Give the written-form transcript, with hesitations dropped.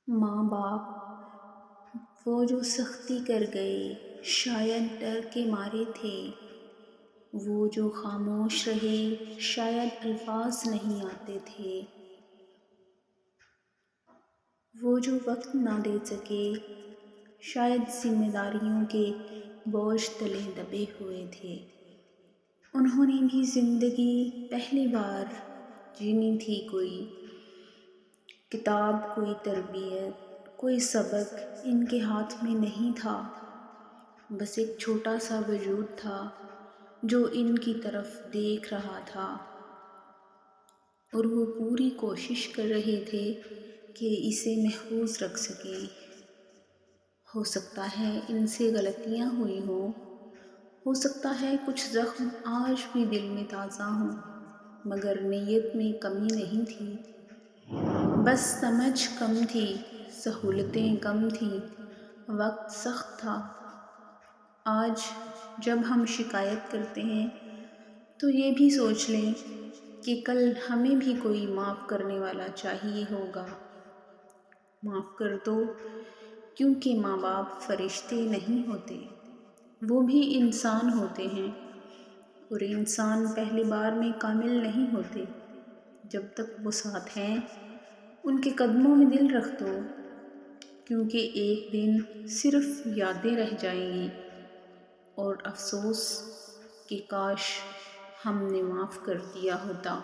ماں باپ وہ جو سختی کر گئے شاید ڈر کے مارے تھے، وہ جو خاموش رہے شاید الفاظ نہیں آتے تھے، وہ جو وقت نہ دے سکے شاید ذمہ داریوں کے بوجھ تلے دبے ہوئے تھے۔ انہوں نے بھی زندگی پہلی بار جینی تھی، کوئی کتاب، کوئی تربیت، کوئی سبق ان کے ہاتھ میں نہیں تھا، بس ایک چھوٹا سا وجود تھا جو ان کی طرف دیکھ رہا تھا، اور وہ پوری کوشش کر رہے تھے کہ اسے محفوظ رکھ سکیں۔ ہو سکتا ہے ان سے غلطیاں ہوئی ہوں، ہو سکتا ہے کچھ زخم آج بھی دل میں تازہ ہوں، مگر نیت میں کمی نہیں تھی، بس سمجھ کم تھی، سہولتیں کم تھیں، وقت سخت تھا۔ آج جب ہم شکایت کرتے ہیں تو یہ بھی سوچ لیں کہ کل ہمیں بھی کوئی معاف کرنے والا چاہیے ہوگا۔ معاف کر دو، کیونکہ ماں باپ فرشتے نہیں ہوتے، وہ بھی انسان ہوتے ہیں، اور انسان پہلی بار میں کامل نہیں ہوتے۔ جب تک وہ ساتھ ہیں ان کے قدموں میں دل رکھ دو، کیونکہ ایک دن صرف یادیں رہ جائیں گی اور افسوس کہ کاش ہم نے معاف کر دیا ہوتا۔